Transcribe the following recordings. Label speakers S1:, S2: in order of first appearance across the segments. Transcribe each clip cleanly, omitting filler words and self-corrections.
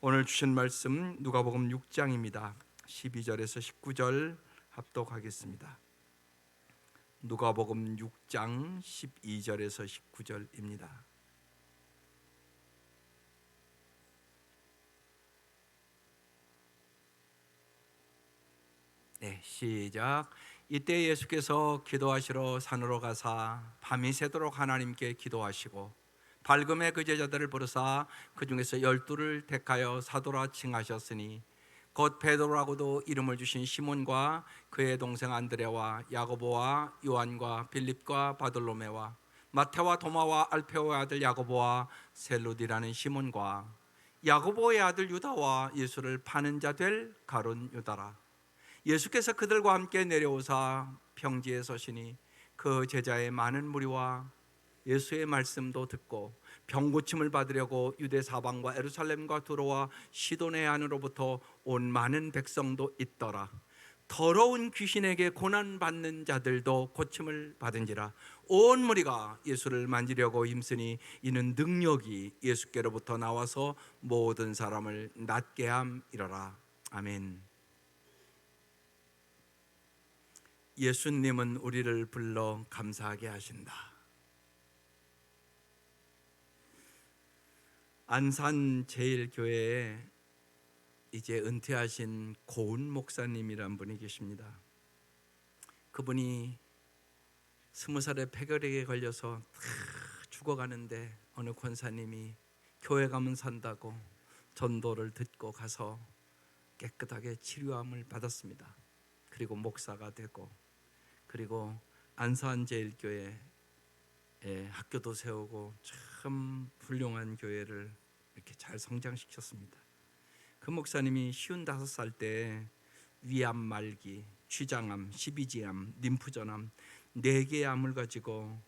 S1: 오늘 주신 말씀 누가복음 6장입니다. 12절에서 19절 합독하겠습니다. 누가복음 6장 12절에서 19절입니다. 네, 시작. 이때 예수께서 기도하시러 산으로 가사 밤이 새도록 하나님께 기도하시고 밝음에 그 제자들을 부르사 그 중에서 12를 택하여 사도라 칭하셨으니 곧 베드로라고도 이름을 주신 시몬과 그의 동생 안드레와 야고보와 요한과 빌립과 바돌로메와 마태와 도마와 알페오의 아들 야고보와 셀루디라는 시몬과 야고보의 아들 유다와 예수를 파는 자 될 가룟 유다라. 예수께서 그들과 함께 내려오사 평지에 서시니 그 제자의 많은 무리와 예수의 말씀도 듣고 병 고침을 받으려고 유대 사방과 예루살렘과 두로와 시돈의 안으로부터 온 많은 백성도 있더라. 더러운 귀신에게 고난 받는 자들도 고침을 받은지라. 온 무리가 예수를 만지려고 힘쓰니 이는 능력이 예수께로부터 나와서 모든 사람을 낫게 함이로라. 아멘. 예수님은 우리를 불러 감사하게 하신다. 안산 제일교회에 이제 은퇴하신 고은 목사님이란 분이 계십니다. 그분이 20살에 폐결핵에 걸려서 죽어가는데 어느 권사님이 교회 가면 산다고 전도를 듣고 가서 깨끗하게 치료함을 받았습니다. 그리고 목사가 되고, 그리고 안산 제일교회에 학교도 세우고 참 훌륭한 교회를 이렇게 잘 성장시켰습니다. 그 목사님이 55살 때 위암 말기, 췌장암, 십이지암, 림프전암 4개의 암을 가지고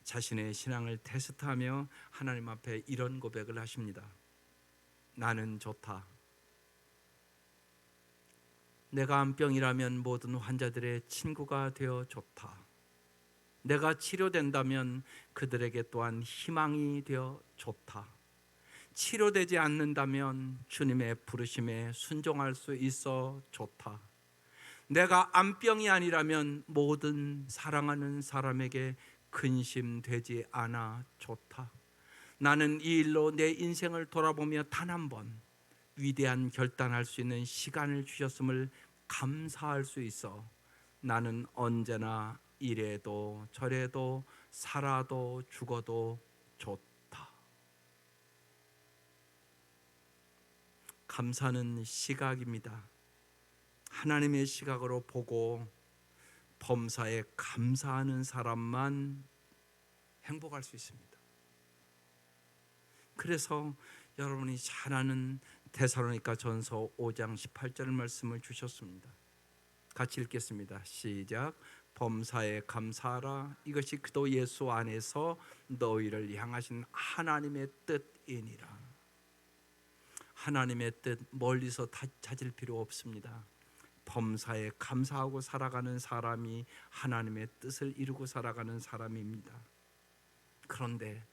S1: 자신의 신앙을 테스트하며 하나님 앞에 이런 고백을 하십니다. 나는 좋다. 내가 암병이라면 모든 환자들의 친구가 되어 좋다. 내가 치료된다면 그들에게 또한 희망이 되어 좋다. 치료되지 않는다면 주님의 부르심에 순종할 수 있어 좋다. 내가 암병이 아니라면 모든 사랑하는 사람에게 근심되지 않아 좋다. 나는 이 일로 내 인생을 돌아보며 단 한 번 위대한 결단할 수 있는 시간을 주셨음을 감사할 수 있어 나는 언제나 이래도 저래도 살아도 죽어도 좋다. 감사는 시각입니다. 하나님의 시각으로 보고 범사에 감사하는 사람만 행복할 수 있습니다. 그래서 여러분이 잘 아는 데살로니가 전서 5장 18절 말씀을 주셨습니다. 같이 읽겠습니다. 시작. 범사에 감사하라. 이것이 그도 예수 안에서 너희를 향하신 하나님의 뜻이니라. 하나님의 뜻 멀리서 찾을 필요 없습니다. 범사에 감사하고 살아가는 사람이 하나님의 뜻을 이루고 살아가는 사람입니다. 그런데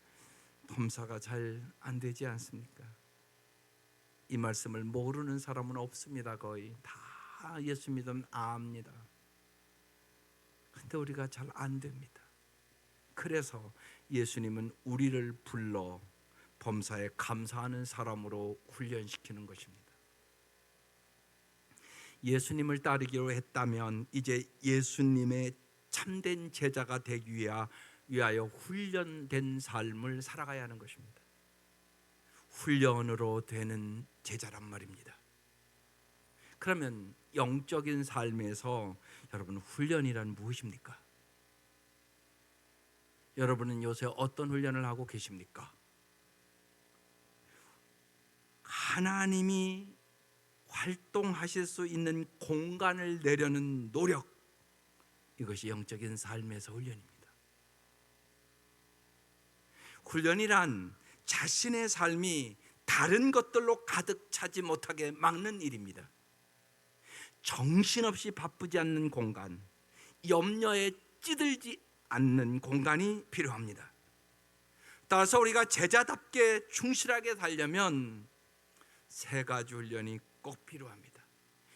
S1: 범사가 잘 안 되지 않습니까? 이 말씀을 모르는 사람은 없습니다. 거의 다 예수 믿으면 압니다. 근데 우리가 잘 안 됩니다. 그래서 예수님은 우리를 불러 범사에 감사하는 사람으로 훈련시키는 것입니다. 예수님을 따르기로 했다면 이제 예수님의 참된 제자가 되기 위하여 훈련된 삶을 살아가야 하는 것입니다. 훈련으로 되는 제자란 말입니다. 그러면 영적인 삶에서 여러분 훈련이란 무엇입니까? 여러분은 요새 어떤 훈련을 하고 계십니까? 하나님이 활동하실 수 있는 공간을 내려는 노력, 이것이 영적인 삶에서 훈련입니다. 훈련이란 자신의 삶이 다른 것들로 가득 차지 못하게 막는 일입니다. 정신없이 바쁘지 않는 공간, 염려에 찌들지 않는 공간이 필요합니다. 따라서 우리가 제자답게 충실하게 살려면 세 가지 훈련이 꼭 필요합니다.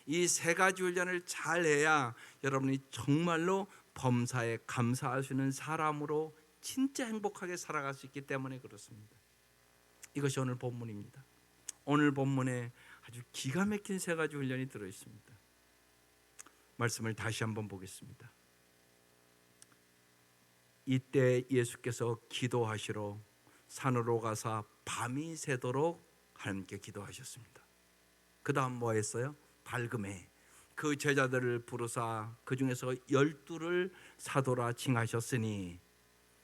S1: 이 세 가지 훈련을 잘 해야 여러분이 정말로 범사에 감사할 수 있는 사람으로 진짜 행복하게 살아갈 수 있기 때문에 그렇습니다. 이것이 오늘 본문입니다. 오늘 본문에 아주 기가 막힌 세 가지 훈련이 들어 있습니다. 말씀을 다시 한번 보겠습니다. 이때 예수께서 기도하시러 산으로 가사 밤이 새도록 하나님께 기도하셨습니다. 그 다음 뭐 했어요? 밝음에 그 제자들을 부르사 그 중에서 12를 사도라 칭하셨으니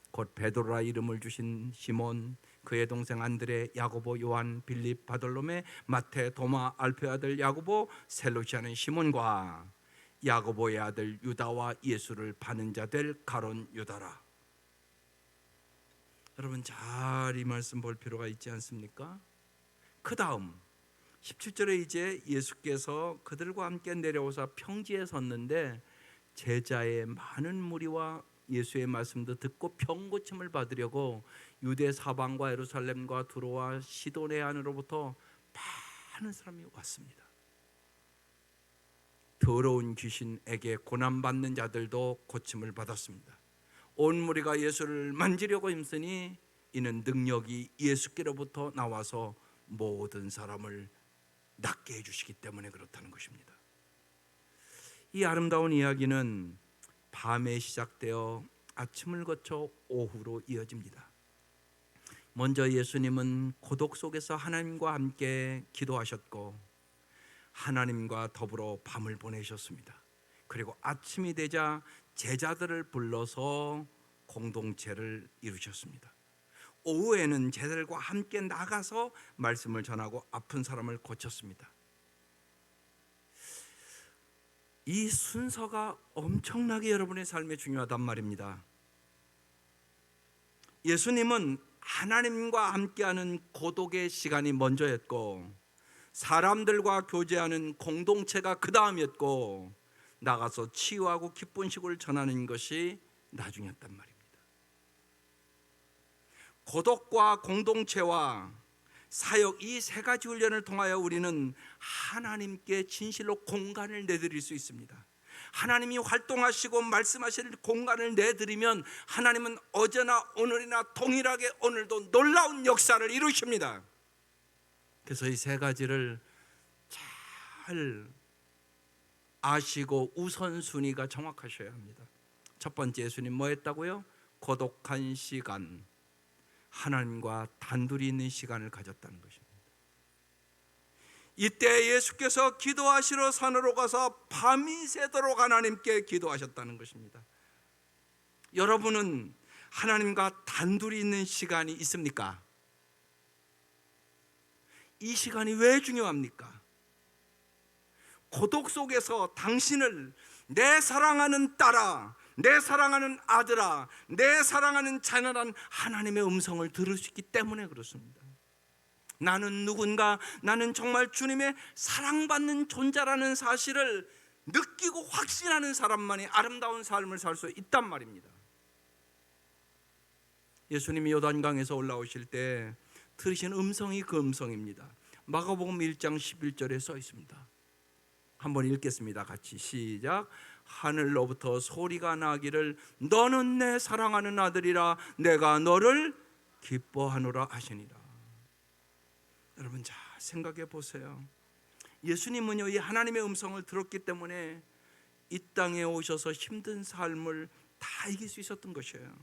S1: 곧 베드로라 이름을 주신 시몬, 그의 동생 안드레, 야고보, 요한, 빌립, 바돌로메, 마태, 도마, 알페의 아들 야고보, 셀로시아는 시몬과 야고보의 아들 유다와 예수를 파는 자 될 가룟 유다라. 여러분 잘 이 말씀 볼 필요가 있지 않습니까? 그 다음 17절에 이제 예수께서 그들과 함께 내려오사 평지에 섰는데 제자의 많은 무리와 예수의 말씀도 듣고 병 고침을 받으려고 유대 사방과 예루살렘과 두로와 시도네 안으로부터 많은 사람이 왔습니다. 더러운 귀신에게 고난받는 자들도 고침을 받았습니다. 온 무리가 예수를 만지려고 힘쓰니 이는 능력이 예수께로부터 나와서 모든 사람을 낫게 해주시기 때문에 그렇다는 것입니다. 이 아름다운 이야기는 밤에 시작되어 아침을 거쳐 오후로 이어집니다. 먼저 예수님은 고독 속에서 하나님과 함께 기도하셨고 하나님과 더불어 밤을 보내셨습니다. 그리고 아침이 되자 제자들을 불러서 공동체를 이루셨습니다. 오후에는 제자들과 함께 나가서 말씀을 전하고 아픈 사람을 고쳤습니다. 이 순서가 엄청나게 여러분의 삶에 중요하단 말입니다. 예수님은 하나님과 함께하는 고독의 시간이 먼저였고 사람들과 교제하는 공동체가 그 다음이었고 나가서 치유하고 기쁜 식을 전하는 것이 나중이었단 말입니다. 고독과 공동체와 사역 이 세 가지 훈련을 통하여 우리는 하나님께 진실로 공간을 내드릴 수 있습니다. 하나님이 활동하시고 말씀하실 공간을 내드리면 하나님은 어제나 오늘이나 동일하게 오늘도 놀라운 역사를 이루십니다. 그래서 이 세 가지를 잘 아시고 우선순위가 정확하셔야 합니다. 첫 번째 예수님 뭐 했다고요? 고독한 시간, 하나님과 단둘이 있는 시간을 가졌다는 것입니다. 이때 예수께서 기도하시러 산으로 가서 밤이 새도록 하나님께 기도하셨다는 것입니다. 여러분은 하나님과 단둘이 있는 시간이 있습니까? 이 시간이 왜 중요합니까? 고독 속에서 당신을 내 사랑하는 딸아, 내 사랑하는 아들아, 내 사랑하는 자녀란 하나님의 음성을 들을 수 있기 때문에 그렇습니다. 나는 누군가, 나는 정말 주님의 사랑받는 존재라는 사실을 느끼고 확신하는 사람만이 아름다운 삶을 살 수 있단 말입니다. 예수님이 요단강에서 올라오실 때 들으신 음성이 그 음성입니다. 마가복음 1장 11절에 써 있습니다. 한번 읽겠습니다. 같이 시작. 하늘로부터 소리가 나기를 너는 내 사랑하는 아들이라 내가 너를 기뻐하노라 하시니라. 여러분 잘 생각해 보세요. 예수님은요 이 하나님의 음성을 들었기 때문에 이 땅에 오셔서 힘든 삶을 다 이길 수 있었던 것이에요.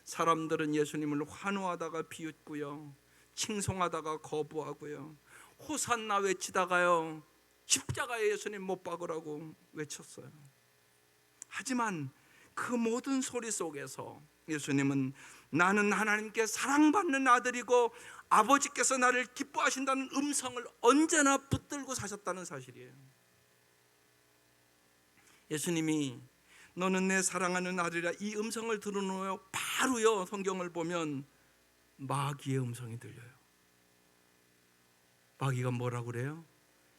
S1: 사람들은 예수님을 환호하다가 비웃고요, 칭송하다가 거부하고요, 호산나 외치다가요 십자가에 예수님 못 박으라고 외쳤어요. 하지만 그 모든 소리 속에서 예수님은 나는 하나님께 사랑받는 아들이고 아버지께서 나를 기뻐하신다는 음성을 언제나 붙들고 사셨다는 사실이에요. 예수님이 너는 내 사랑하는 아들이라 이 음성을 들은 후에 바로요 성경을 보면 마귀의 음성이 들려요. 마귀가 뭐라고 그래요?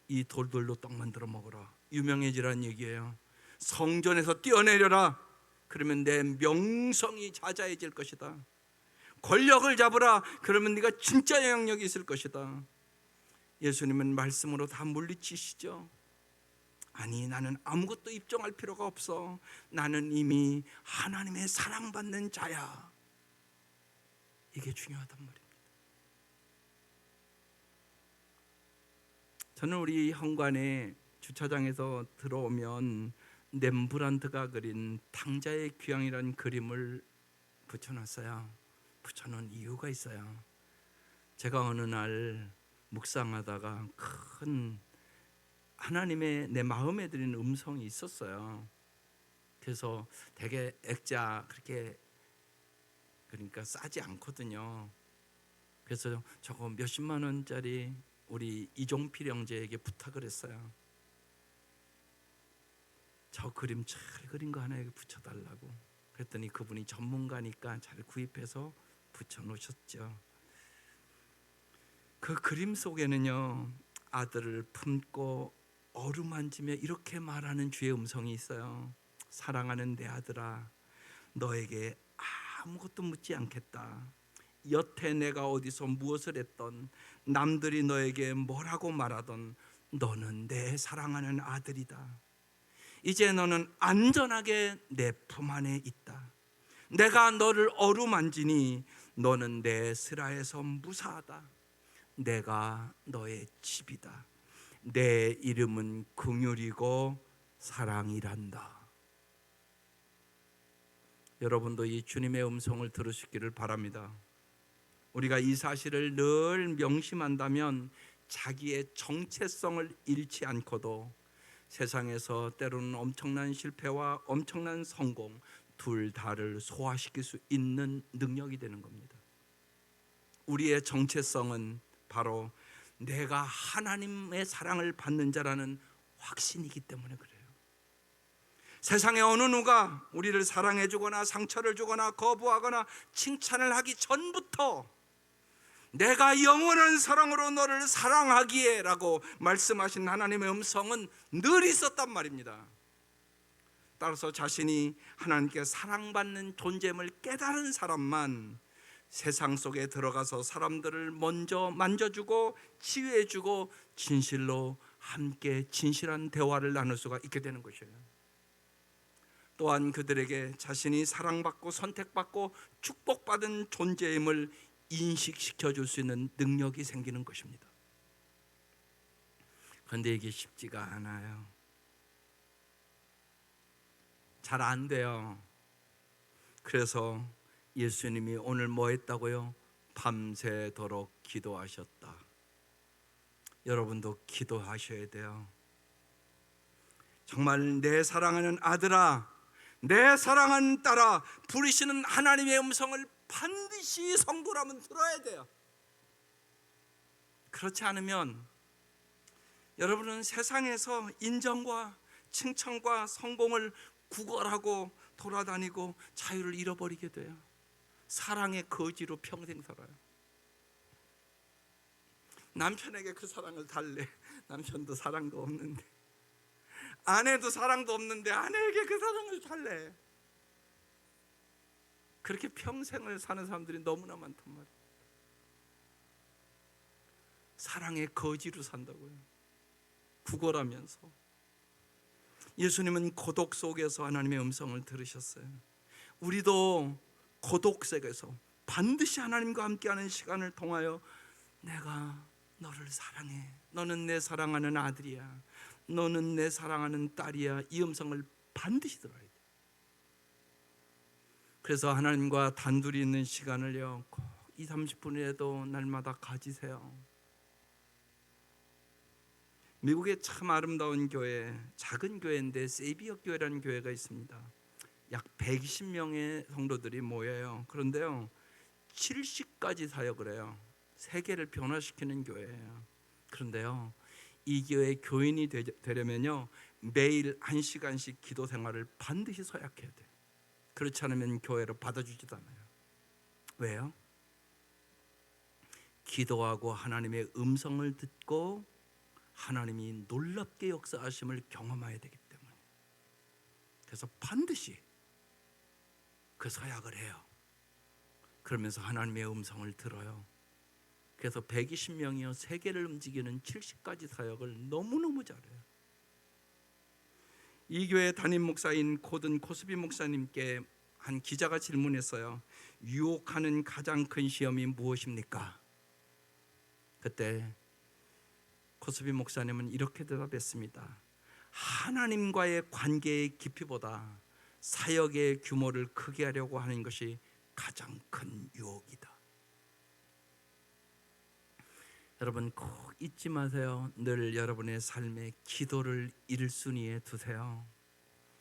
S1: 이 돌들로 떡 만들어 먹어라. 유명해지라는 얘기예요. 성전에서 뛰어내려라. 그러면 내 명성이 자자해질 것이다. 권력을 잡으라. 그러면 네가 진짜 영향력이 있을 것이다. 예수님은 말씀으로 다 물리치시죠. 아니, 나는 아무것도 입증할 필요가 없어. 나는 이미 하나님의 사랑받는 자야. 이게 중요하단 말입니다. 저는 우리 현관에 주차장에서 들어오면 렘브란트가 그린 탕자의 귀향이라는 그림을 붙여놨어요. 붙여놓은 이유가 있어요. 제가 어느 날 묵상하다가 큰 하나님의 내 마음에 드는 음성이 있었어요. 그래서 되게 액자 그렇게 그러니까 싸지 않거든요. 그래서 저거 몇십만 원짜리 우리 이종필 형제에게 부탁을 했어요. 저 그림 잘 그린 거 하나 여기 붙여달라고. 그랬더니 그분이 전문가니까 잘 구입해서 붙여놓으셨죠. 그 그림 속에는요, 아들을 품고 어루만지며 이렇게 말하는 주의 음성이 있어요. 사랑하는 내 아들아, 너에게 아무것도 묻지 않겠다. 여태 내가 어디서 무엇을 했던, 남들이 너에게 뭐라고 말하던, 너는 내 사랑하는 아들이다. 이제 너는 안전하게 내 품 안에 있다. 내가 너를 어루만지니 너는 내 슬하에서 무사하다. 내가 너의 집이다. 내 이름은 긍휼이고 사랑이란다. 여러분도 이 주님의 음성을 들으시기를 바랍니다. 우리가 이 사실을 늘 명심한다면 자기의 정체성을 잃지 않고도 세상에서 때로는 엄청난 실패와 엄청난 성공 둘 다를 소화시킬 수 있는 능력이 되는 겁니다. 우리의 정체성은 바로 내가 하나님의 사랑을 받는 자라는 확신이기 때문에 그래요. 세상에 어느 누가 우리를 사랑해 주거나 상처를 주거나 거부하거나 칭찬을 하기 전부터 내가 영원한 사랑으로 너를 사랑하기에 라고 말씀하신 하나님의 음성은 늘 있었단 말입니다. 따라서 자신이 하나님께 사랑받는 존재임을 깨달은 사람만 세상 속에 들어가서 사람들을 먼저 만져주고 치유해주고 진실로 함께 진실한 대화를 나눌 수가 있게 되는 것이에요. 또한 그들에게 자신이 사랑받고 선택받고 축복받은 존재임을 인식시켜 줄 수 있는 능력이 생기는 것입니다. 그런데 이게 쉽지가 않아요. 잘 안 돼요. 그래서 예수님이 오늘 뭐 했다고요? 밤새도록 기도하셨다. 여러분도 기도하셔야 돼요. 정말 내 사랑하는 아들아, 내 사랑하는 딸아, 부르시는 하나님의 음성을 반드시 성도라면 들어야 돼요. 그렇지 않으면 여러분은 세상에서 인정과 칭찬과 성공을 구걸하고 돌아다니고 자유를 잃어버리게 돼요. 사랑의 거지로 평생 살아요. 남편에게 그 사랑을 달래. 남편도 사랑도 없는데, 아내도 사랑도 없는데 아내에게 그 사랑을 달래. 그렇게 평생을 사는 사람들이 너무나 많단 말이에요. 사랑의 거지로 산다고요. 구걸하면서. 예수님은 고독 속에서 하나님의 음성을 들으셨어요. 우리도 고독 속에서 반드시 하나님과 함께하는 시간을 통하여 내가 너를 사랑해, 너는 내 사랑하는 아들이야, 너는 내 사랑하는 딸이야, 이 음성을 반드시 들어야 돼. 그래서 하나님과 단둘이 있는 시간을요 꼭 20-30분이라도 날마다 가지세요. 미국에 참 아름다운 교회, 작은 교회인데 세이비어 교회라는 교회가 있습니다. 약 120명의 성도들이 모여요. 그런데요 70까지 사역을 해요. 세계를 변화시키는 교회예요. 그런데요 이 교회 교인이 되려면요 매일 1시간씩 기도 생활을 반드시 서약해야 돼요. 그렇지 않으면 교회로 받아주지도 않아요. 왜요? 기도하고 하나님의 음성을 듣고 하나님이 놀랍게 역사하심을 경험해야 되기 때문에, 그래서 반드시 그 서약을 해요. 그러면서 하나님의 음성을 들어요. 그래서 120명이요 세계를 움직이는 70가지 사역을 너무너무 잘해요. 이 교회 담임 목사인 고든 코스비 목사님께 한 기자가 질문했어요. 유혹하는 가장 큰 시험이 무엇입니까? 그때 코스비 목사님은 이렇게 대답했습니다. 하나님과의 관계의 깊이보다 사역의 규모를 크게 하려고 하는 것이 가장 큰 유혹이다. 여러분 꼭 잊지 마세요. 늘 여러분의 삶에 기도를 1순위에 두세요.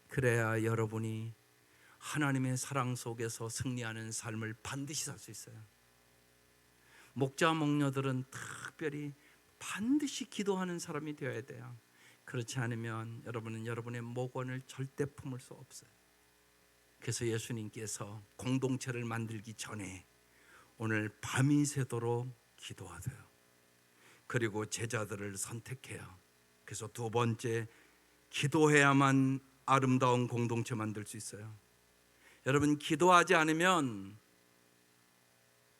S1: 그래야 여러분이 하나님의 사랑 속에서 승리하는 삶을 반드시 살 수 있어요. 목자 목녀들은 특별히 반드시 기도하는 사람이 되어야 돼요. 그렇지 않으면 여러분은 여러분의 목원을 절대 품을 수 없어요. 그래서 예수님께서 공동체를 만들기 전에 오늘 밤이 새도록 기도하세요. 그리고 제자들을 선택해요. 그래서 두 번째, 기도해야만 아름다운 공동체 만들 수 있어요. 여러분 기도하지 않으면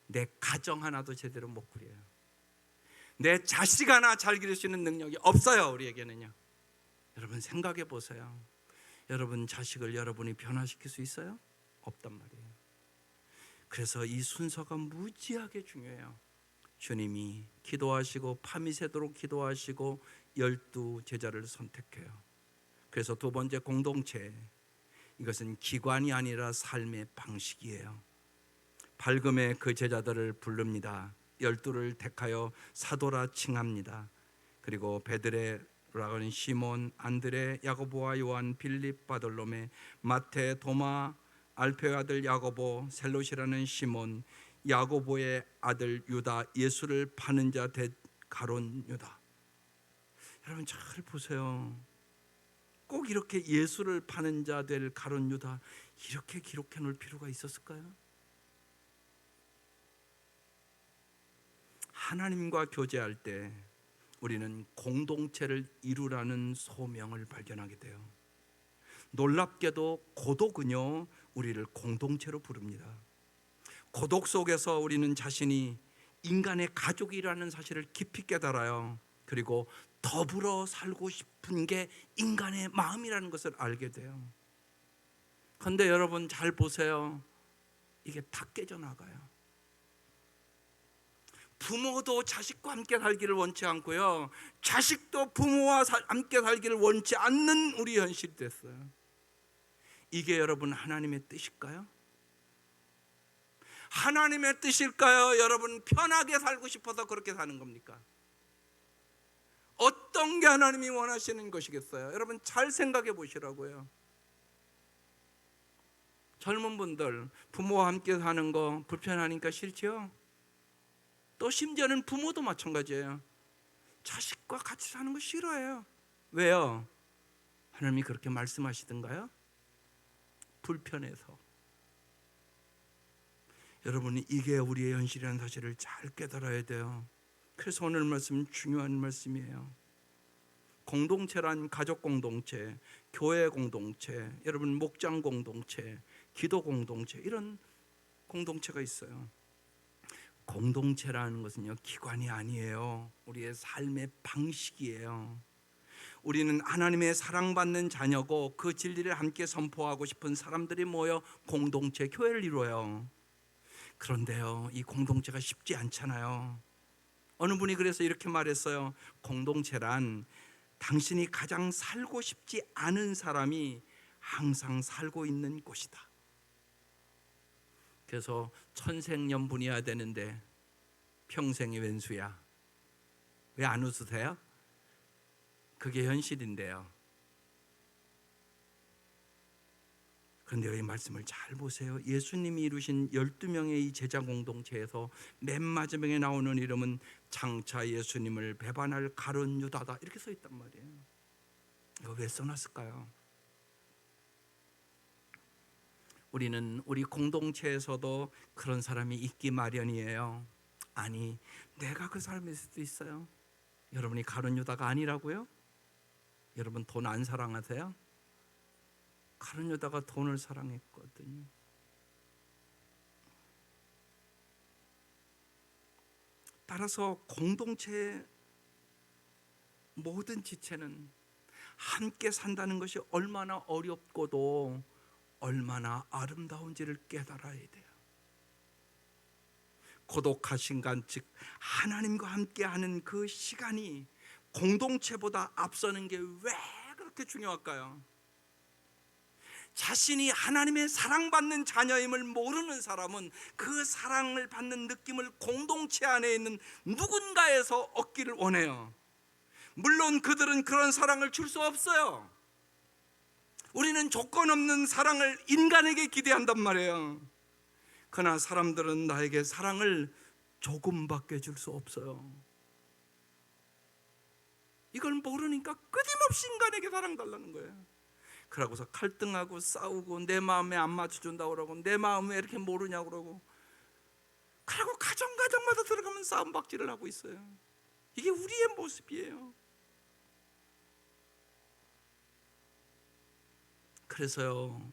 S1: 내 가정 하나도 제대로 못 꾸려요. 내 자식 하나 잘 기를 수 있는 능력이 없어요. 우리에게는요. 여러분 생각해 보세요. 여러분 자식을 여러분이 변화시킬 수 있어요? 없단 말이에요. 그래서 이 순서가 무지하게 중요해요. 주님이 기도하시고 밤이 새도록 기도하시고 12 제자를 선택해요. 그래서 두 번째 공동체, 이것은 기관이 아니라 삶의 방식이에요. 밝음에 그 제자들을 부릅니다. 12를 택하여 사도라 칭합니다. 그리고 베드레라고 하는 시몬, 안드레, 야고보와 요한, 빌립, 바돌로메, 마태, 도마, 알페의 아들 야고보, 셀롯이라는 시몬, 야고보의 아들 유다, 예수를 파는 자 된 가룟 유다. 여러분 잘 보세요. 꼭 이렇게 예수를 파는 자 될 가룟 유다 이렇게 기록해 놓을 필요가 있었을까요? 하나님과 교제할 때 우리는 공동체를 이루라는 소명을 발견하게 돼요. 놀랍게도 고독은요 우리를 공동체로 부릅니다. 고독 속에서 우리는 자신이 인간의 가족이라는 사실을 깊이 깨달아요. 그리고 더불어 살고 싶은 게 인간의 마음이라는 것을 알게 돼요. 그런데 여러분 잘 보세요. 이게 다 깨져나가요. 부모도 자식과 함께 살기를 원치 않고요, 자식도 부모와 함께 살기를 원치 않는 우리 현실이 됐어요. 이게 여러분 하나님의 뜻일까요? 하나님의 뜻일까요? 여러분 편하게 살고 싶어서 그렇게 사는 겁니까? 어떤 게 하나님이 원하시는 것이겠어요? 여러분 잘 생각해 보시라고요. 젊은 분들 부모와 함께 사는 거 불편하니까 싫죠? 또 심지어는 부모도 마찬가지예요. 자식과 같이 사는 거 싫어해요. 왜요? 하나님이 그렇게 말씀하시던가요? 불편해서. 여러분이 이게 우리의 현실이라는 사실을 잘 깨달아야 돼요. 그래서 오늘 말씀 중요한 말씀이에요. 공동체란 가족 공동체, 교회 공동체, 여러분 목장 공동체, 기도 공동체, 이런 공동체가 있어요. 공동체라는 것은요 기관이 아니에요. 우리의 삶의 방식이에요. 우리는 하나님의 사랑받는 자녀고 그 진리를 함께 선포하고 싶은 사람들이 모여 공동체, 교회를 이루어요. 그런데요 이 공동체가 쉽지 않잖아요. 어느 분이 그래서 이렇게 말했어요. 공동체란 당신이 가장 살고 싶지 않은 사람이 항상 살고 있는 곳이다. 그래서 천생연분이어야 되는데 평생이 웬수야. 왜 안 웃으세요? 그게 현실인데요. 그런데 이 말씀을 잘 보세요. 예수님이 이루신 12명의 이 제자 공동체에서 맨 마지막에 나오는 이름은 장차 예수님을 배반할 가룟 유다다 이렇게 써 있단 말이에요. 이거 왜 써놨을까요? 우리는 우리 공동체에서도 그런 사람이 있기 마련이에요. 아니 내가 그 사람일 수도 있어요. 여러분이 가룟 유다가 아니라고요? 여러분 돈 안 사랑하세요? 가룟 유다가 돈을 사랑했거든요. 따라서 공동체의 모든 지체는 함께 산다는 것이 얼마나 어렵고도 얼마나 아름다운지를 깨달아야 돼요. 고독하신 간, 즉 하나님과 함께하는 그 시간이 공동체보다 앞서는 게 왜 그렇게 중요할까요? 자신이 하나님의 사랑받는 자녀임을 모르는 사람은 그 사랑을 받는 느낌을 공동체 안에 있는 누군가에서 얻기를 원해요. 물론 그들은 그런 사랑을 줄 수 없어요. 우리는 조건 없는 사랑을 인간에게 기대한단 말이에요. 그러나 사람들은 나에게 사랑을 조금밖에 줄 수 없어요. 이걸 모르니까 끊임없이 인간에게 사랑 달라는 거예요. 그러고서 갈등하고 싸우고 내 마음에 안 맞춰준다고 그러고 내 마음에 왜 이렇게 모르냐고 그러고, 그리고 가정마다 들어가면 싸움박질을 하고 있어요. 이게 우리의 모습이에요. 그래서요,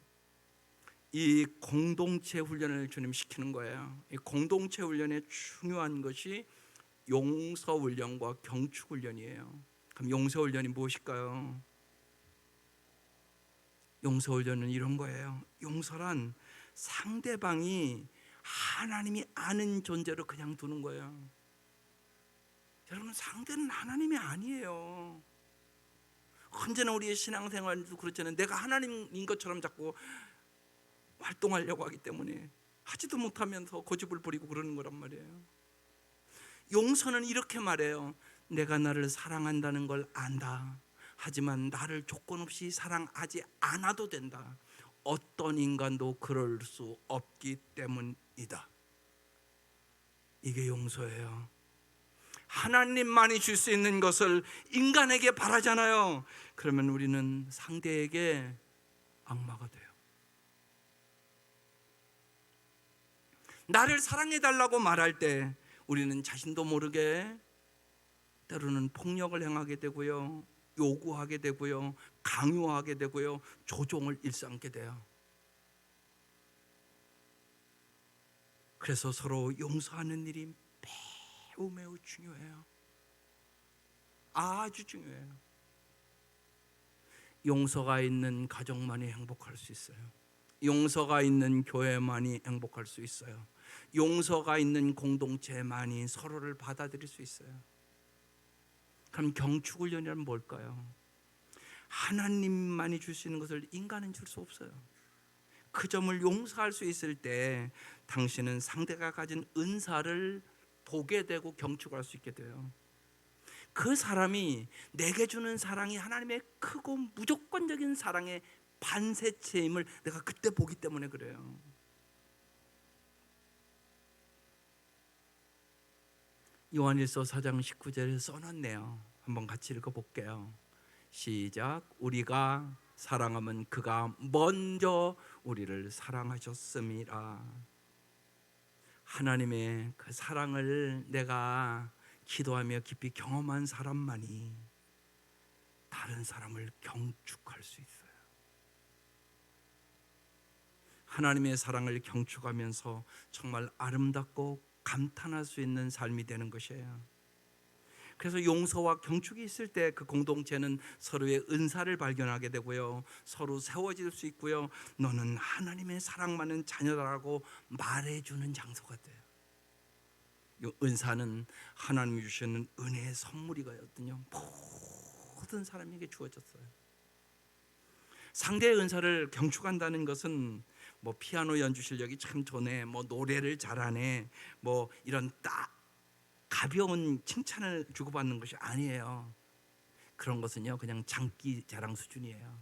S1: 이 공동체 훈련을 주님 시키는 거예요. 이 공동체 훈련의 중요한 것이 용서 훈련과 경축 훈련이에요. 그럼 용서 훈련이 무엇일까요? 용서 훈련은 이런 거예요. 용서란 상대방이 하나님이 아는 존재로 그냥 두는 거예요. 여러분, 상대는 하나님이 아니에요. 언제나 우리의 신앙생활도 그렇잖아요. 내가 하나님인 것처럼 자꾸 활동하려고 하기 때문에 하지도 못하면서 고집을 부리고 그러는 거란 말이에요. 용서는 이렇게 말해요. 내가 나를 사랑한다는 걸 안다. 하지만 나를 조건 없이 사랑하지 않아도 된다. 어떤 인간도 그럴 수 없기 때문이다. 이게 용서예요. 하나님만이 줄 수 있는 것을 인간에게 바라잖아요. 그러면 우리는 상대에게 악마가 돼요. 나를 사랑해달라고 말할 때 우리는 자신도 모르게 때로는 폭력을 행하게 되고요, 요구하게 되고요, 강요하게 되고요, 조종을 일삼게 돼요. 그래서 서로 용서하는 일이 매우 중요해요. 아주 중요해요. 용서가 있는 가정만이 행복할 수 있어요. 용서가 있는 교회만이 행복할 수 있어요. 용서가 있는 공동체만이 서로를 받아들일 수 있어요. 그럼 경축훈련이란 뭘까요? 하나님만이 줄 수 있는 것을 인간은 줄 수 없어요. 그 점을 용서할 수 있을 때 당신은 상대가 가진 은사를 보게 되고 경축할 수 있게 돼요. 그 사람이 내게 주는 사랑이 하나님의 크고 무조건적인 사랑의 반세체임을 내가 그때 보기 때문에 그래요. 요한일서 4장 19절에 써놨네요. 한번 같이 읽어볼게요. 시작. 우리가 사랑하면 그가 먼저 우리를 사랑하셨음이라. 하나님의 그 사랑을 내가 기도하며 깊이 경험한 사람만이 다른 사람을 경축할 수 있어요. 하나님의 사랑을 경축하면서 정말 아름답고 감탄할 수 있는 삶이 되는 것이에요. 그래서 용서와 경축이 있을 때 그 공동체는 서로의 은사를 발견하게 되고요, 서로 세워질 수 있고요, 너는 하나님의 사랑받는 자녀라고 말해주는 장소가 돼요. 이 은사는 하나님이 주시는 은혜의 선물이거든요. 모든 사람에게 주어졌어요. 상대의 은사를 경축한다는 것은 뭐 피아노 연주 실력이 참 좋네, 뭐 노래를 잘하네, 뭐 이런 가벼운 칭찬을 주고받는 것이 아니에요. 그런 것은요, 그냥 장기 자랑 수준이에요.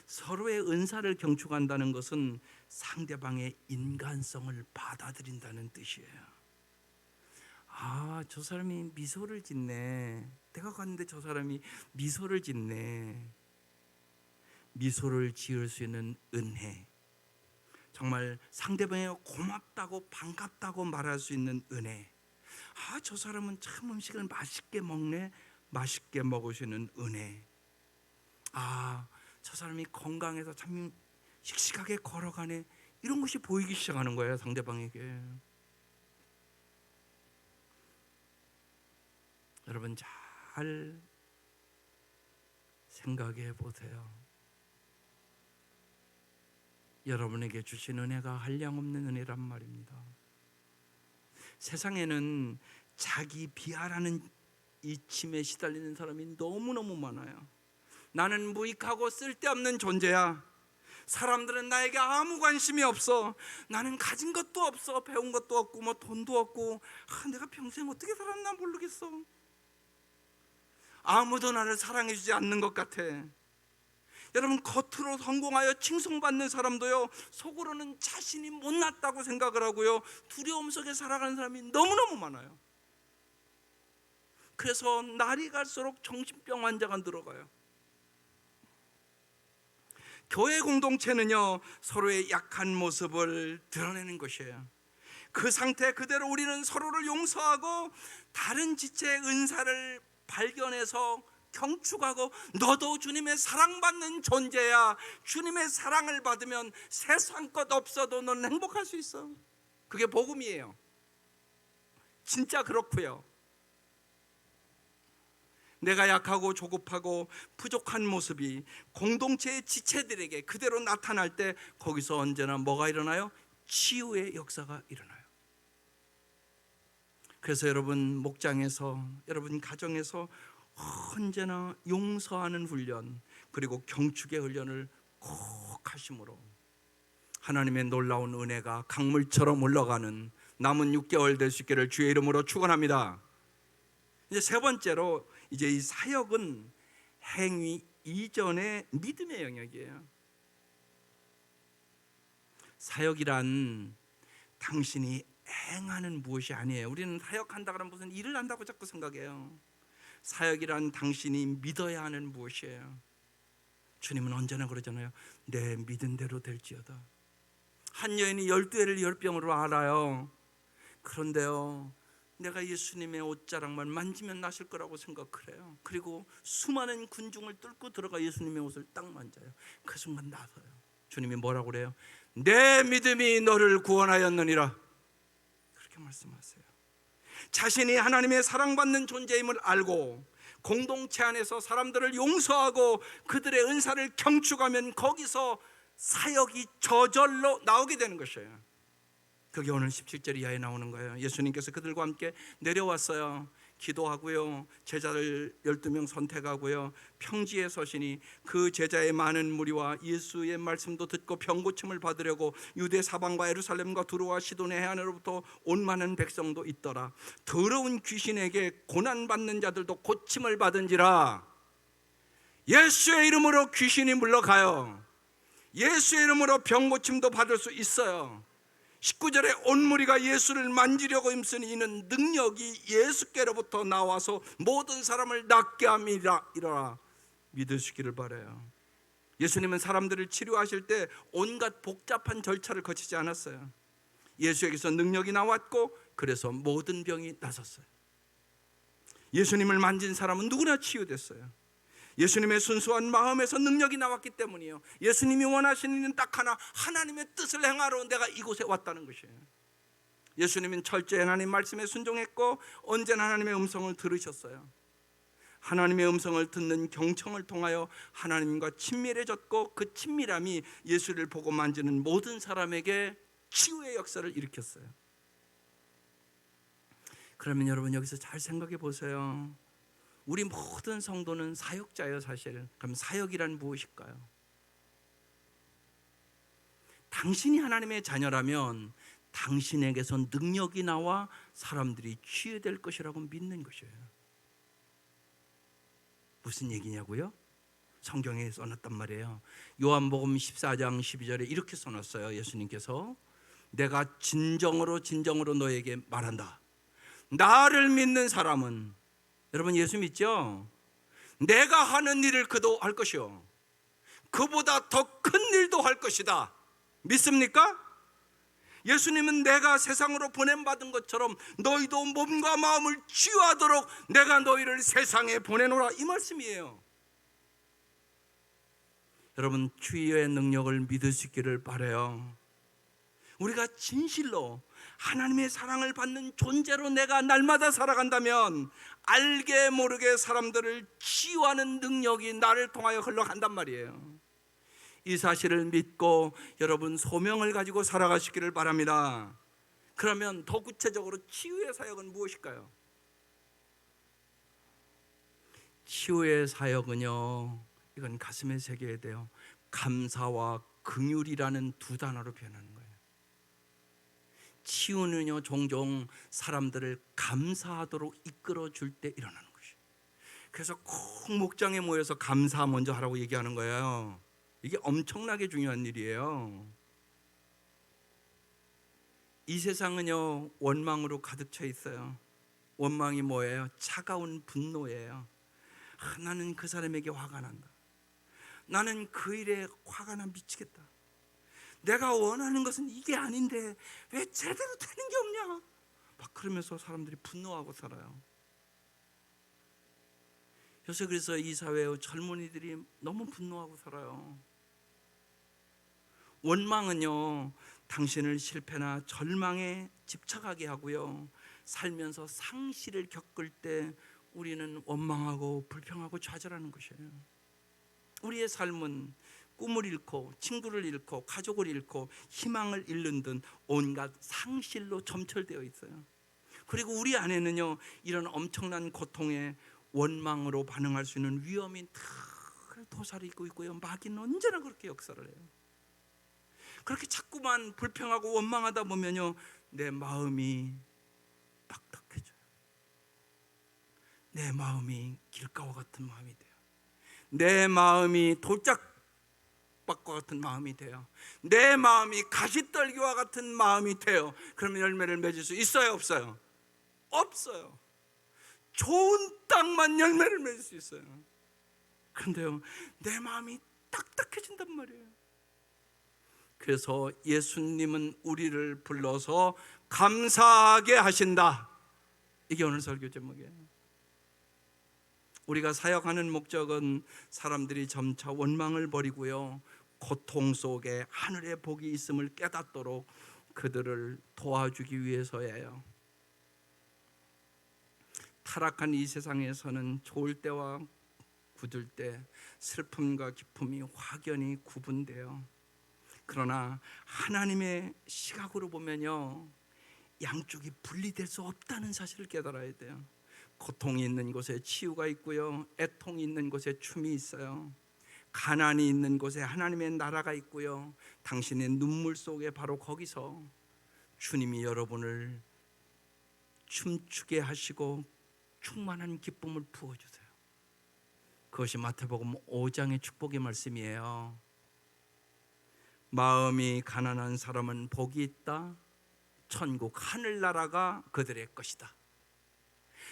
S1: 서로의 은사를 경축한다는 것은 상대방의 인간성을 받아들인다는 뜻이에요. 아, 저 사람이 미소를 짓네. 내가 갔는데 저 사람이 미소를 짓네. 미소를 지을 수 있는 은혜, 정말 상대방에게 고맙다고 반갑다고 말할 수 있는 은혜. 아, 저 사람은 참 음식을 맛있게 먹네. 맛있게 먹으시는 은혜. 아, 저 사람이 건강해서 참 씩씩하게 걸어가네. 이런 것이 보이기 시작하는 거예요, 상대방에게. 여러분 잘 생각해 보세요. 여러분에게 주신 은혜가 한량없는 은혜란 말입니다. 세상에는 자기 비하라는 이 짐에 시달리는 사람이 너무너무 많아요. 나는 무익하고 쓸데없는 존재야. 사람들은 나에게 아무 관심이 없어. 나는 가진 것도 없어. 배운 것도 없고 뭐 돈도 없고 내가 평생 어떻게 살았나 모르겠어. 아무도 나를 사랑해 주지 않는 것 같아. 여러분, 겉으로 성공하여 칭송받는 사람도요, 속으로는 자신이 못났다고 생각을 하고요, 두려움 속에 살아가는 사람이 너무너무 많아요. 그래서 날이 갈수록 정신병 환자가 늘어가요. 교회 공동체는요, 서로의 약한 모습을 드러내는 것이에요. 그 상태 그대로 우리는 서로를 용서하고 다른 지체의 은사를 발견해서 경축하고, 너도 주님의 사랑받는 존재야. 주님의 사랑을 받으면 세상 것 없어도 넌 행복할 수 있어. 그게 복음이에요. 진짜 그렇고요. 내가 약하고 조급하고 부족한 모습이 공동체의 지체들에게 그대로 나타날 때 거기서 언제나 뭐가 일어나요? 치유의 역사가 일어나요. 그래서 여러분 목장에서, 여러분 가정에서 언제나 용서하는 훈련, 그리고 경축의 훈련을 꼭 하심으로 하나님의 놀라운 은혜가 강물처럼 흘러가는 남은 6개월 될 수 있기를 주의 이름으로 축원합니다. 이제 세 번째로, 이제 이 사역은 행위 이전의 믿음의 영역이에요. 사역이란 당신이 행하는 무엇이 아니에요. 우리는 사역한다 그러면 무슨 일을 한다고 자꾸 생각해요. 사역이란 당신이 믿어야 하는 무엇이에요. 주님은 언제나 그러잖아요. 내 믿은 대로 될지어다. 한 여인이 12해를 열병으로 알아요. 그런데요, 내가 예수님의 옷자락만 만지면 나실 거라고 생각을 해요. 그리고 수많은 군중을 뚫고 들어가 예수님의 옷을 딱 만져요. 그 순간 나서요. 주님이 뭐라고 그래요? 내 믿음이 너를 구원하였느니라. 그렇게 말씀하세요. 자신이 하나님의 사랑받는 존재임을 알고 공동체 안에서 사람들을 용서하고 그들의 은사를 경축하면 거기서 사역이 저절로 나오게 되는 것이에요. 그게 오늘 17절 이하에 나오는 거예요. 예수님께서 그들과 함께 내려왔어요. 기도하고요, 제자를 12명 선택하고요, 평지에 서시니 그 제자의 많은 무리와 예수의 말씀도 듣고 병고침을 받으려고 유대 사방과 예루살렘과 두로와 시돈의 해안으로부터 온 많은 백성도 있더라. 더러운 귀신에게 고난받는 자들도 고침을 받은지라. 예수의 이름으로 귀신이 물러가요. 예수의 이름으로 병고침도 받을 수 있어요. 19절에 온 무리가 예수를 만지려고 힘쓰니 이는 능력이 예수께로부터 나와서 모든 사람을 낫게 함이라 믿으시기를 바라요. 예수님은 사람들을 치료하실 때 온갖 복잡한 절차를 거치지 않았어요. 예수에게서 능력이 나왔고 그래서 모든 병이 나섰어요. 예수님을 만진 사람은 누구나 치유됐어요. 예수님의 순수한 마음에서 능력이 나왔기 때문이에요. 예수님이 원하시는 일은 딱 하나, 하나님의 뜻을 행하러 내가 이곳에 왔다는 것이에요. 예수님은 철저히 하나님 말씀에 순종했고 언제나 하나님의 음성을 들으셨어요. 하나님의 음성을 듣는 경청을 통하여 하나님과 친밀해졌고 그 친밀함이 예수를 보고 만지는 모든 사람에게 치유의 역사를 일으켰어요. 그러면 여러분 여기서 잘 생각해 보세요. 우리 모든 성도는 사역자예요, 사실. 그럼 사역이란 무엇일까요? 당신이 하나님의 자녀라면 당신에게서 능력이 나와 사람들이 치유될 것이라고 믿는 것이에요. 무슨 얘기냐고요? 성경에 써놨단 말이에요. 요한복음 14장 12절에 이렇게 써놨어요. 예수님께서 내가 진정으로 너에게 말한다. 나를 믿는 사람은, 여러분 예수 믿죠? 내가 하는 일을 그도 할 것이요 그보다 더 큰 일도 할 것이다. 믿습니까? 예수님은 내가 세상으로 보냄받은 것처럼 너희도 몸과 마음을 치유하도록 내가 너희를 세상에 보내노라, 이 말씀이에요. 여러분 치유의 능력을 믿을 수 있기를 바라요. 우리가 진실로 하나님의 사랑을 받는 존재로 내가 날마다 살아간다면 알게 모르게 사람들을 치유하는 능력이 나를 통하여 흘러간단 말이에요. 이 사실을 믿고 여러분 소명을 가지고 살아가시기를 바랍니다. 그러면 더 구체적으로 치유의 사역은 무엇일까요? 치유의 사역은요, 이건 가슴에 새겨야 돼요. 감사와 긍휼이라는 두 단어로 표현하는 거예요. 치유는요, 종종 사람들을 감사하도록 이끌어 줄 때 일어나는 것이에요. 그래서 꼭 목장에 모여서 감사 먼저 하라고 얘기하는 거예요. 이게 엄청나게 중요한 일이에요. 이 세상은요, 원망으로 가득 차 있어요. 원망이 뭐예요? 차가운 분노예요. 나는 그 사람에게 화가 난다. 나는 그 일에 화가 나 미치겠다. 내가 원하는 것은 이게 아닌데 왜 제대로 되는 게 없냐? 막 그러면서 사람들이 분노하고 살아요. 요새 그래서 이 사회의 젊은이들이 너무 분노하고 살아요. 원망은요, 당신을 실패나 절망에 집착하게 하고요, 살면서 상실을 겪을 때 우리는 원망하고 불평하고 좌절하는 것이에요. 우리의 삶은 꿈을 잃고 친구를 잃고 가족을 잃고 희망을 잃는 등 온갖 상실로 점철되어 있어요. 그리고 우리 안에는요, 이런 엄청난 고통에 원망으로 반응할 수 있는 위험이 늘 도사리고 있고요, 마귀는 언제나 그렇게 역사를 해요. 그렇게 자꾸만 불평하고 원망하다 보면요, 내 마음이 딱딱해져요. 내 마음이 길가와 같은 마음이 돼요. 내 마음이 돌짝밭과 같은 마음이 돼요. 내 마음이 가시떨기와 같은 마음이 돼요. 그러면 열매를 맺을 수 있어요, 없어요? 없어요. 좋은 땅만 열매를 맺을 수 있어요. 그런데요, 내 마음이 딱딱해진단 말이에요. 그래서 예수님은 우리를 불러서 감사하게 하신다. 이게 오늘 설교 제목이에요. 우리가 사역하는 목적은 사람들이 점차 원망을 버리고요, 고통 속에 하늘의 복이 있음을 깨닫도록 그들을 도와주기 위해서예요. 타락한 이 세상에서는 좋을 때와 굳을 때 슬픔과 기쁨이 확연히 구분돼요. 그러나 하나님의 시각으로 보면요, 양쪽이 분리될 수 없다는 사실을 깨달아야 돼요. 고통이 있는 곳에 치유가 있고요, 애통이 있는 곳에 춤이 있어요. 가난이 있는 곳에 하나님의 나라가 있고요, 당신의 눈물 속에 바로 거기서 주님이 여러분을 춤추게 하시고 충만한 기쁨을 부어주세요. 그것이 마태복음 5장의 축복의 말씀이에요. 마음이 가난한 사람은 복이 있다. 천국 하늘나라가 그들의 것이다.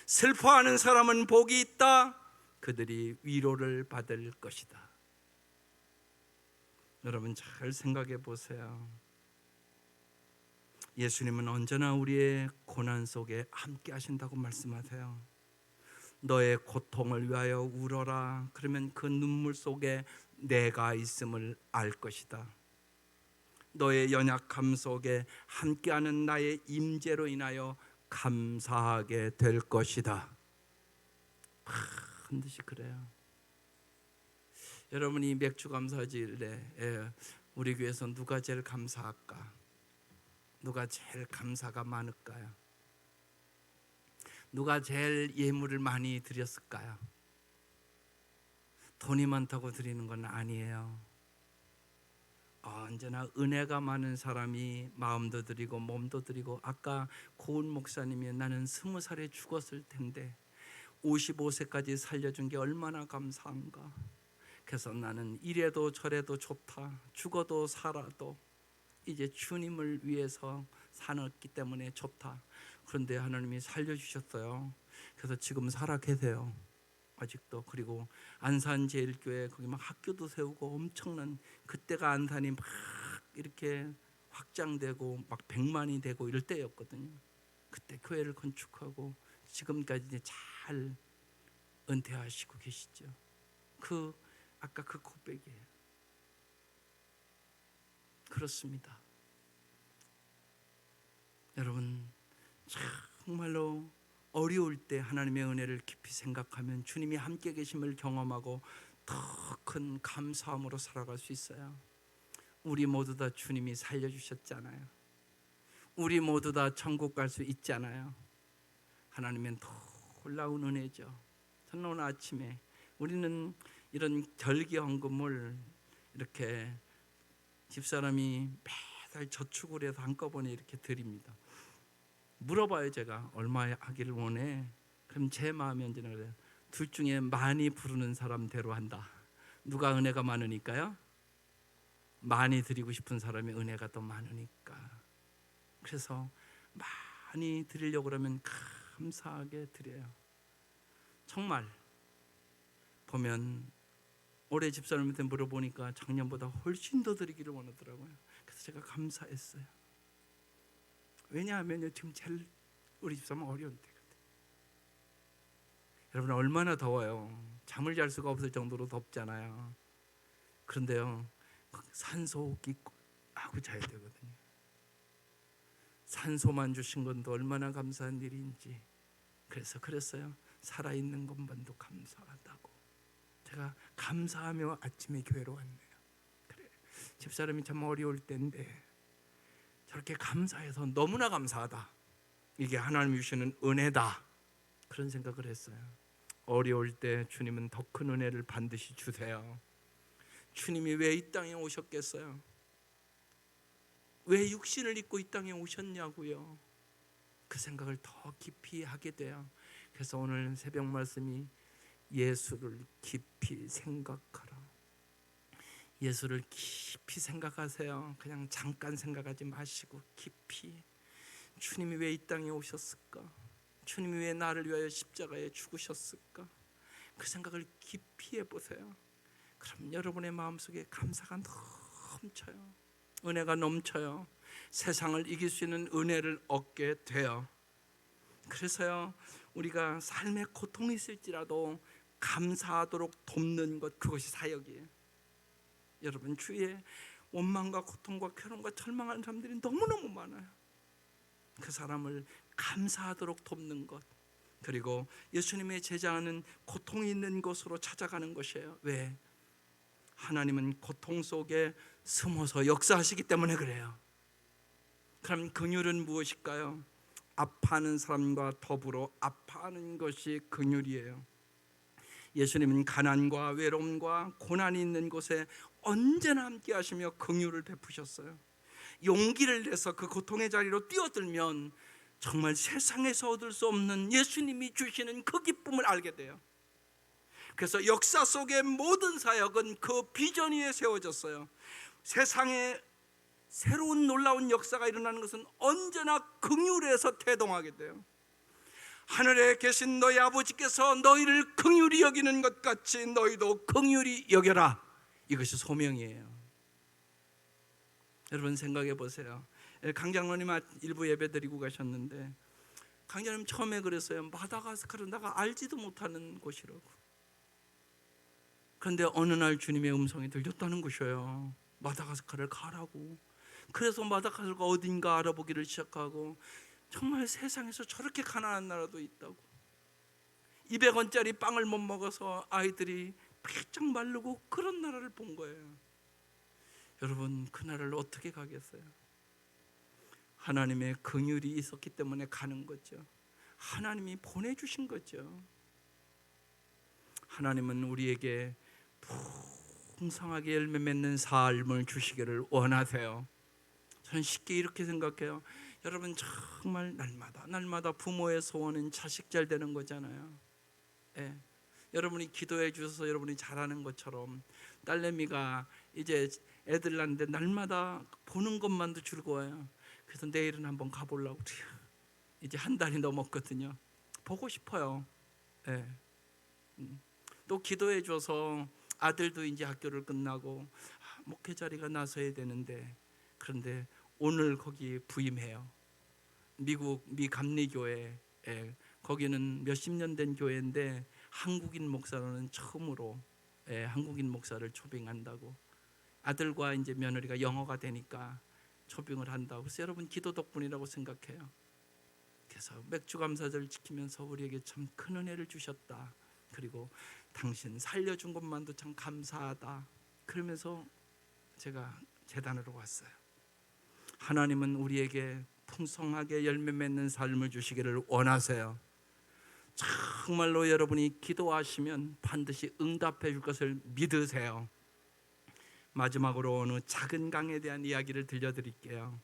S1: 슬퍼하는 사람은 복이 있다. 그들이 위로를 받을 것이다. 여러분 잘 생각해 보세요. 예수님은 언제나 우리의 고난 속에 함께 하신다고 말씀하세요. 너의 고통을 위하여 울어라. 그러면 그 눈물 속에 내가 있음을 알 것이다. 너의 연약함 속에 함께하는 나의 임재로 인하여 감사하게 될 것이다. 반드시 그래요. 여러분이 맥주 감사절에 우리 교회에서 누가 제일 감사할까? 누가 제일 감사가 많을까요? 누가 제일 예물을 많이 드렸을까요? 돈이 많다고 드리는 건 아니에요. 언제나 은혜가 많은 사람이 마음도 드리고 몸도 드리고, 아까 고은 목사님이 나는 20살에 죽었을 텐데 55세까지 살려준 게 얼마나 감사한가. 그래서 나는 이래도 저래도 좋다. 죽어도 살아도 이제 주님을 위해서 살았기 때문에 좋다. 그런데 하나님이 살려주셨어요. 그래서 지금 살아 계세요. 아직도. 그리고 안산제일교회 거기 막 학교도 세우고 엄청난, 그때가 안산이 막 이렇게 확장되고 막 100만이 되고 이럴 때였거든요. 그때 교회를 건축하고 지금까지 이제 잘 은퇴하시고 계시죠. 아까 그 고백이에요. 그렇습니다. 여러분, 정말로 어려울 때 하나님의 은혜를 깊이 생각하면 주님이 함께 계심을 경험하고 더 큰 감사함으로 살아갈 수 있어요. 우리 모두 다 주님이 살려주셨잖아요. 우리 모두 다 천국 갈 수 있잖아요. 하나님은 놀라운 은혜죠. 저는 오늘 아침에 우리는 이런 절기 헌금을 이렇게 집사람이 매달 저축을 해서 한꺼번에 이렇게 드립니다. 물어봐요. 제가 얼마 하기를 원해? 그럼 제 마음이 언제나 그래요. 둘 중에 많이 부르는 사람대로 한다. 누가 은혜가 많으니까요? 많이 드리고 싶은 사람이 은혜가 더 많으니까. 그래서 많이 드리려고 그러면 감사하게 드려요. 정말 보면 올해 집사람한테 물어보니까 작년보다 훨씬 더 드리기를 원하더라고요. 그래서 제가 감사했어요. 왜냐하면 지금 제일 우리 집사람은 어려운 때거든요. 여러분, 얼마나 더워요. 잠을 잘 수가 없을 정도로 덥잖아요. 그런데요, 산소호흡기 하고 자야 되거든요. 산소만 주신 건도 얼마나 감사한 일인지. 그래서 그랬어요. 살아있는 것만도 감사하다고. 제가 감사하며 아침에 교회로 왔네요. 그래, 집사람이 참 어려울 때인데 저렇게 감사해서 너무나 감사하다. 이게 하나님이 주시는 은혜다. 그런 생각을 했어요. 어려울 때 주님은 더 큰 은혜를 반드시 주세요. 주님이 왜 이 땅에 오셨겠어요? 왜 육신을 입고 이 땅에 오셨냐고요. 그 생각을 더 깊이 하게 돼요. 그래서 오늘 새벽 말씀이 예수를 깊이 생각하라. 예수를 깊이 생각하세요. 그냥 잠깐 생각하지 마시고 깊이. 주님이 왜 이 땅에 오셨을까? 주님이 왜 나를 위하여 십자가에 죽으셨을까? 그 생각을 깊이 해보세요. 그럼 여러분의 마음속에 감사가 넘쳐요. 은혜가 넘쳐요. 세상을 이길 수 있는 은혜를 얻게 돼요. 그래서요, 우리가 삶의 고통이 있을지라도 감사하도록 돕는 것, 그것이 사역이에요. 여러분, 주위에 원망과 고통과 괴로움과 절망하는 사람들이 너무너무 많아요. 그 사람을 감사하도록 돕는 것, 그리고 예수님의 제자는 고통이 있는 곳으로 찾아가는 것이에요. 왜? 하나님은 고통 속에 숨어서 역사하시기 때문에 그래요. 그럼 긍휼은 무엇일까요? 아파하는 사람과 더불어 아파하는 것이 긍휼이에요. 예수님은 가난과 외로움과 고난이 있는 곳에 언제나 함께 하시며 긍휼을 베푸셨어요. 용기를 내서 그 고통의 자리로 뛰어들면 정말 세상에서 얻을 수 없는 예수님이 주시는 그 기쁨을 알게 돼요. 그래서 역사 속의 모든 사역은 그 비전 위에 세워졌어요. 세상에 새로운 놀라운 역사가 일어나는 것은 언제나 긍휼에서 태동하게 돼요. 하늘에 계신 너희 아버지께서 너희를 긍휼히 여기는 것 같이 너희도 긍휼히 여겨라. 이것이 소명이에요. 여러분, 생각해 보세요. 강장로님 일부 예배 드리고 가셨는데 강장로님 처음에 그랬어요. 마다가스카르는 내가 알지도 못하는 곳이라고. 그런데 어느 날 주님의 음성이 들렸다는 것이에요. 마다가스카르를 가라고. 그래서 마다가스카르가 어딘가 알아보기를 시작하고, 정말 세상에서 저렇게 가난한 나라도 있다고. 200원짜리 빵을 못 먹어서 아이들이 피쩍 마르고 그런 나라를 본 거예요. 여러분, 그 나라를 어떻게 가겠어요? 하나님의 긍휼이 있었기 때문에 가는 거죠. 하나님이 보내주신 거죠. 하나님은 우리에게 풍성하게 열매 맺는 삶을 주시기를 원하세요. 저는 쉽게 이렇게 생각해요. 여러분, 정말 날마다 부모의 소원은 자식 잘 되는 거잖아요. 예. 여러분이 기도해 주셔서 여러분이 잘하는 것처럼 딸내미가 이제 애들 낳는데 날마다 보는 것만도 즐거워요. 그래서 내일은 한번 가보려고 그래요. 이제 한 달이 넘었거든요. 보고 싶어요. 예. 또 기도해 줘서 아들도 이제 학교를 끝나고 목회 자리가 나서야 되는데, 그런데 오늘 거기 부임해요. 미국 미 감리교회, 거기는 몇십 년 된 교회인데 한국인 목사로는 처음으로 한국인 목사를 초빙한다고. 아들과 이제 며느리가 영어가 되니까 초빙을 한다. 그래서 여러분 기도 덕분이라고 생각해요. 그래서 맥주 감사절 지키면서 우리에게 참 큰 은혜를 주셨다. 그리고 당신 살려준 것만도 참 감사하다. 그러면서 제가 제단으로 왔어요. 하나님은 우리에게 풍성하게 열매 맺는 삶을 주시기를 원하세요. 정말로 여러분이 기도하시면 반드시 응답해 줄 것을 믿으세요. 마지막으로 어느 작은 강에 대한 이야기를 들려드릴게요.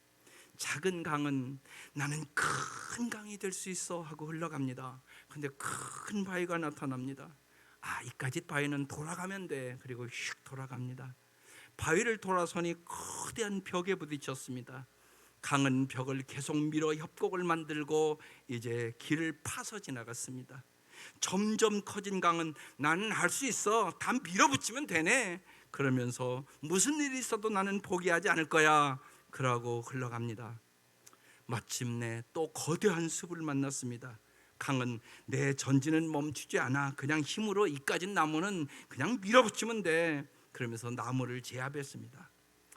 S1: 작은 강은 나는 큰 강이 될 수 있어 하고 흘러갑니다. 근데 큰 바위가 나타납니다. 이까짓 바위는 돌아가면 돼. 그리고 휙 돌아갑니다. 바위를 돌아서니 거대한 벽에 부딪혔습니다. 강은 벽을 계속 밀어 협곡을 만들고 이제 길을 파서 지나갔습니다. 점점 커진 강은 나는 할 수 있어. 다 밀어붙이면 되네. 그러면서 무슨 일이 있어도 나는 포기하지 않을 거야. 그러고 흘러갑니다. 마침내 또 거대한 숲을 만났습니다. 강은 내 전진은 멈추지 않아. 그냥 힘으로 이까진 나무는 그냥 밀어붙이면 돼. 그러면서 나무를 제압했습니다.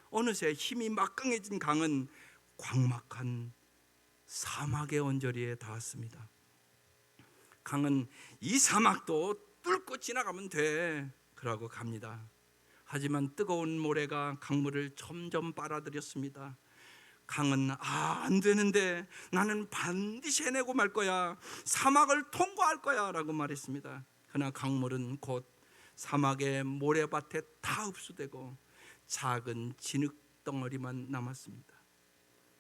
S1: 어느새 힘이 막강해진 강은 광막한 사막의 언저리에 닿았습니다. 강은 이 사막도 뚫고 지나가면 돼. 그러고 갑니다. 하지만 뜨거운 모래가 강물을 점점 빨아들였습니다. 강은 안 되는데 나는 반드시 해내고 말 거야. 사막을 통과할 거야 라고 말했습니다. 그러나 강물은 곧 사막의 모래밭에 다 흡수되고 작은 진흙덩어리만 남았습니다.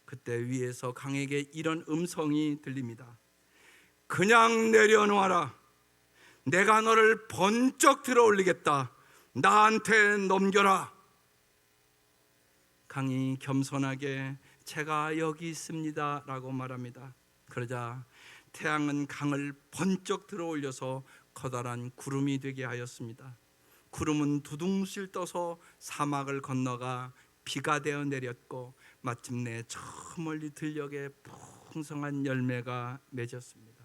S1: 그때 위에서 강에게 이런 음성이 들립니다. 그냥 내려놓아라. 내가 너를 번쩍 들어 올리겠다. 나한테 넘겨라. 강이 겸손하게 제가 여기 있습니다 라고 말합니다. 그러자 태양은 강을 번쩍 들어 올려서 커다란 구름이 되게 하였습니다. 구름은 두둥실 떠서 사막을 건너가 비가 되어 내렸고 마침내 저 멀리 들녘에 풍성한 열매가 맺었습니다.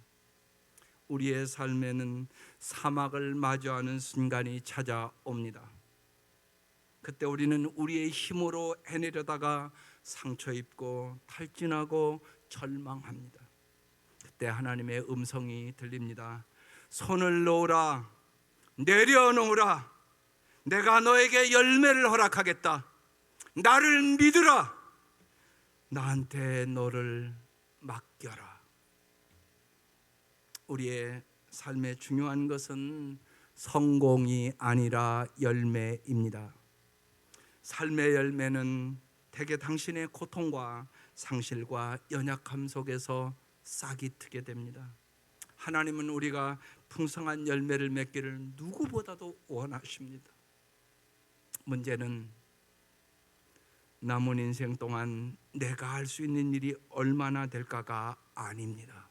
S1: 우리의 삶에는 사막을 마주하는 순간이 찾아옵니다. 그때 우리는 우리의 힘으로 해내려다가 상처 입고 탈진하고 절망합니다. 그때 하나님의 음성이 들립니다. 손을 놓으라. 내려놓으라. 내가 너에게 열매를 허락하겠다. 나를 믿으라. 나한테 너를 맡겨라. 우리의 삶에 중요한 것은 성공이 아니라 열매입니다. 삶의 열매는 대개 당신의 고통과 상실과 연약함 속에서 싹이 트게 됩니다. 하나님은 우리가 풍성한 열매를 맺기를 누구보다도 원하십니다. 문제는 남은 인생 동안 내가 할 수 있는 일이 얼마나 될까가 아닙니다.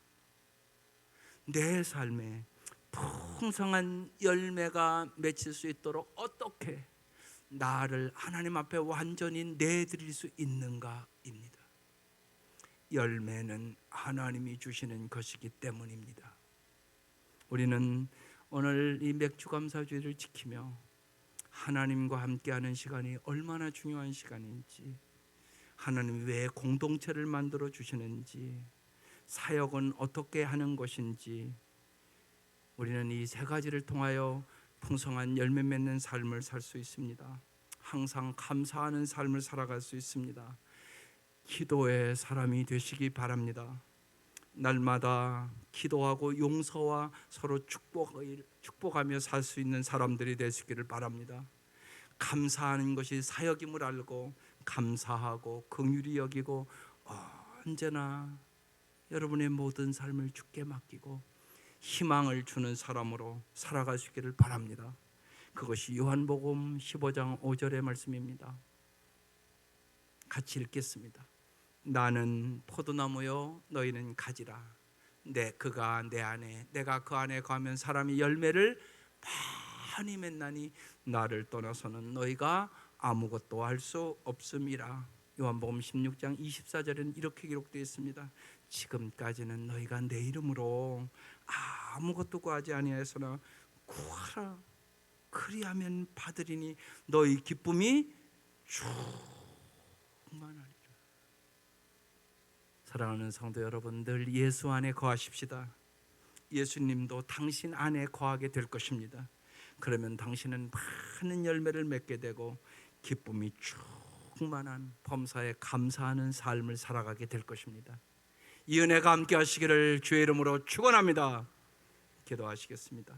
S1: 내 삶에 풍성한 열매가 맺힐 수 있도록 어떻게 나를 하나님 앞에 완전히 내드릴 수 있는가입니다. 열매는 하나님이 주시는 것이기 때문입니다. 우리는 오늘 이 맥주감사주의를 지키며 하나님과 함께하는 시간이 얼마나 중요한 시간인지, 하나님이 왜 공동체를 만들어 주시는지, 사역은 어떻게 하는 것인지, 우리는 이 세 가지를 통하여 풍성한 열매 맺는 삶을 살 수 있습니다. 항상 감사하는 삶을 살아갈 수 있습니다. 기도의 사람이 되시기 바랍니다. 날마다 기도하고 용서와 서로 축복하며 살 수 있는 사람들이 되시기를 바랍니다. 감사하는 것이 사역임을 알고 감사하고 긍휼히 여기고 언제나 여러분의 모든 삶을 주께 맡기고 희망을 주는 사람으로 살아가시기를 바랍니다. 그것이 요한복음 15장 5절의 말씀입니다. 같이 읽겠습니다. 나는 포도나무요 너희는 가지라. 그가 내 안에 내가 그 안에 거하면 사람이 열매를 많이 맺나니 나를 떠나서는 너희가 아무것도 할 수 없음이라. 요한복음 16장 24절에는 이렇게 기록되어 있습니다. 지금까지는 너희가 내 이름으로 아무것도 구하지 아니하였으나 구하라. 그리하면 받으리니 너희 기쁨이 충만하리라. 사랑하는 성도 여러분, 늘 예수 안에 거하십시다. 예수님도 당신 안에 거하게 될 것입니다. 그러면 당신은 많은 열매를 맺게 되고 기쁨이 충만한 범사에 감사하는 삶을 살아가게 될 것입니다. 이 은혜가 함께 하시기를 주의 이름으로 축원합니다. 기도하시겠습니다.